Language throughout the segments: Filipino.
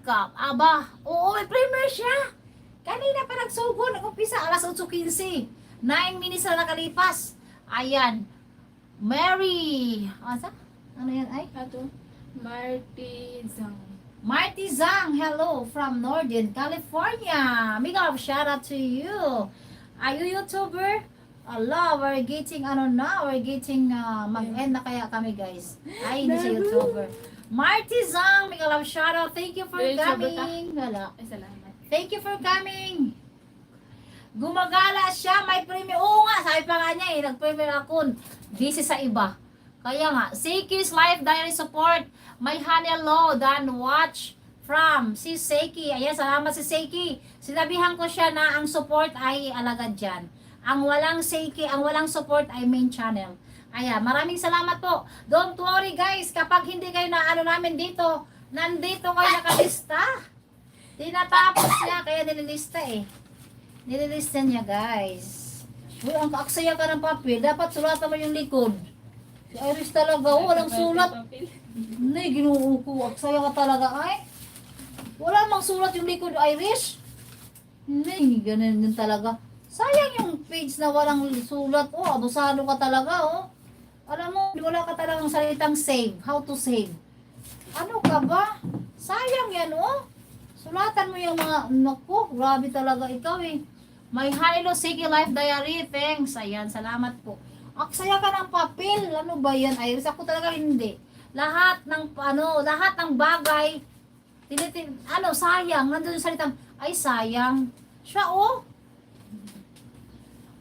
Cup. Aba, oo, may premiere siya. Kanina pa nagsugo, nag-umpisa, alas 8:15. 9 minutes na nakalipas. Ayan. Mary. Asa? Ano yan ay? Ato, Marty Zhang. Marty Zhang, hello from Northern California. Big up shout out to you. Are you YouTuber? Allah, we're getting mag-end na kaya kami guys. Ay, hindi siya YouTuber. Marty Zhang, big up shout out. Thank you for coming. Wala. Ay, salamat. Thank you for coming. Gumagala siya, may premiere. Oo nga, sabi pa nga niya nag-premiere ako. Busy sa iba. Kaya nga, Seiki's Life Diary Support. May hello, Dan watch from si Seiki. Ayan, salamat si Seiki. Sinabihan ko siya na ang support ay alagad dyan. Ang walang Seiki, ang walang support ay main channel. Ayan, maraming salamat po. Don't worry guys, kapag hindi kayo na ano namin dito, nandito kayo nakalista. Tinatapos niya, kaya nililista Nililista niya guys. Uy, ang kaaksaya ka ng papel, dapat sulatan mo yung likod. Si Iris talaga, walang sulat. Hindi, ginuo ko. Aksaya ka talaga, ay. Wala mang sulat yung likod, Irish. Hindi, ganun din talaga. Sayang yung page na walang sulat. Oh, abusado ka talaga, oh. Alam mo, wala ka talagang salitang save. How to save. Ano ka ba? Sayang yan, oh. Sulatan mo yung mga, naku, grabe talaga ikaw, eh. May Hilo Sige Life Diary, thanks. Ayan, salamat po. Aksaya ka ng papel. Ano ba yan, Iris? Ako talaga hindi. Lahat ng bagay, sayang. Nandun yung salitang, ay sayang. Siya, oh.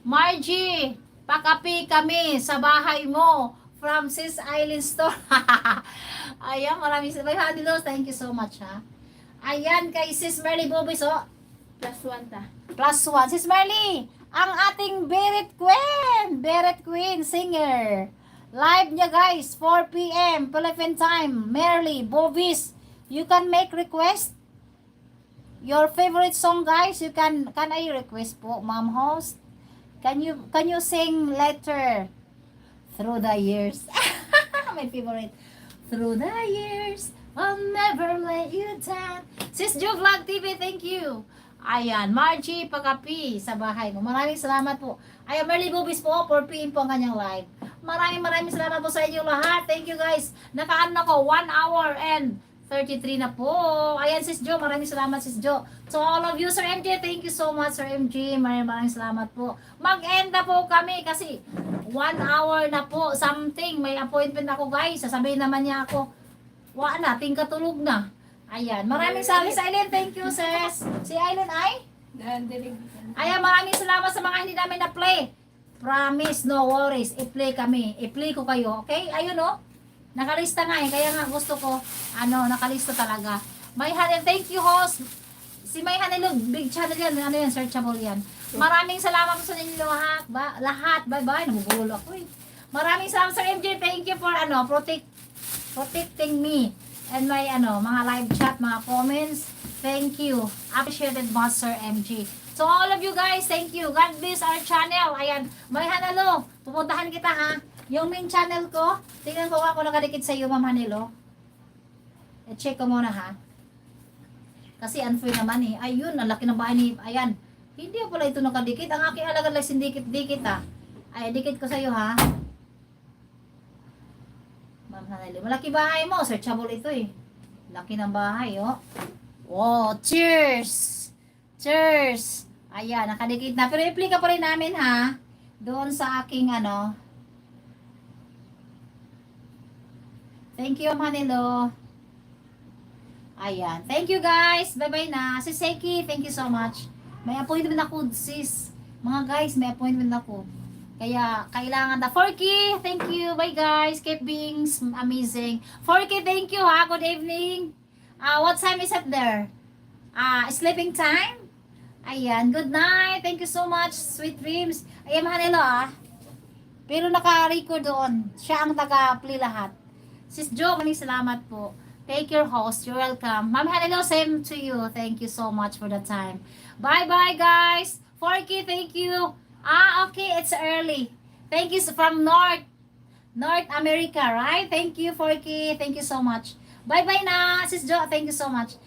Margie, pakapi kami sa bahay mo from Sis Island Store. Ayan, maraming hello, thank you so much, ha. Ayan, kay Sis Merly Bobis, oh. +1 ta. +1. Sis Merly, ang ating Beret Queen singer. Live niya guys, 4 p.m. Philippine time. Merly Bobis, you can make request. Your favorite song guys, can I request po, ma'am host? Can you sing Letter Through the Years? My favorite. Through the years, I'll never let you down. Sis Jo Vlog TV, thank you. Ayan, Margie Pagapi sa bahay mo. Maraming salamat po. Ayan, Merly Bobis po, 4 p.m. po ang kanyang live. Maraming salamat po sa inyo lahat. Thank you guys. Nakaan na ko, 1 hour and 33 na po. Ayan, Sis Jo, maraming salamat Sis Jo. So all of you, Sir MJ, thank you so much Sir MJ. Maraming salamat po. Mag-end na po kami kasi 1 hour na po something. May appointment ako guys. Sasabihin naman niya ako, wala na, tingkatulog na. Ayan, maraming salamat sa Eileen. Thank you, sis. Si Eileen ay? Ayan, maraming salamat sa mga hindi namin na-play. Promise, no worries. I-play kami. I-play ko kayo, okay? Ayun, oh. Nakalista nga eh. Kaya nga gusto ko, nakalista talaga. May Hanel, thank you, host. Si May Hanel, big channel yan. Ano yan, searchable yan. Maraming salamat sa inyo lahat. Bye-bye. Namugulol ako eh. Maraming salamat sa MJ. Thank you for, protecting me. And my mga live chat, mga comments. Thank you. Appreciated Master MG. So all of you guys, thank you. God bless our channel. Ayan, may Hanalo. Pupuntahan kita ha. Yung main channel ko, tingnan ko ako nakadikit sa iyo, Ma'am Hanelo. I-check ko muna ha. Kasi unfair naman eh. Ayun, ang laki ng bahay ni, ayan. Hindi pala ito nakadikit. Ang aking alagad lang sindikit-dikit ha. Ay, dikit ko sa iyo ha. Ma'am Haneli, malaki bahay mo. Searchable ito eh. Laki ng bahay, oh. Wow, cheers! Cheers! Ayan, nakadikit na. Pero i-play ka pa rin namin, ha? Doon sa aking, Thank you, Ma'am Hanelo. Ayan. Thank you, guys. Bye-bye na. Si Seiki, thank you so much. May appointment ako, sis. Mga guys, may appointment ako. Kaya, kailangan na. 4K, thank you. Bye guys. Keep being amazing. 4K, thank you ha. Good evening. What time is it there? Sleeping time? Ayan. Good night. Thank you so much. Sweet dreams. Ayan, Manilo Pero naka-record doon. Siya ang taga-play lahat. Sis Jo, maraming salamat po. Take your host. You're welcome. Ma'am Hanelo, same to you. Thank you so much for the time. Bye-bye guys. 4K, thank you. Okay, it's early. Thank you from North America, right? Thank you, 4K. Thank you so much. Bye-bye na, Sis Jo. Thank you so much.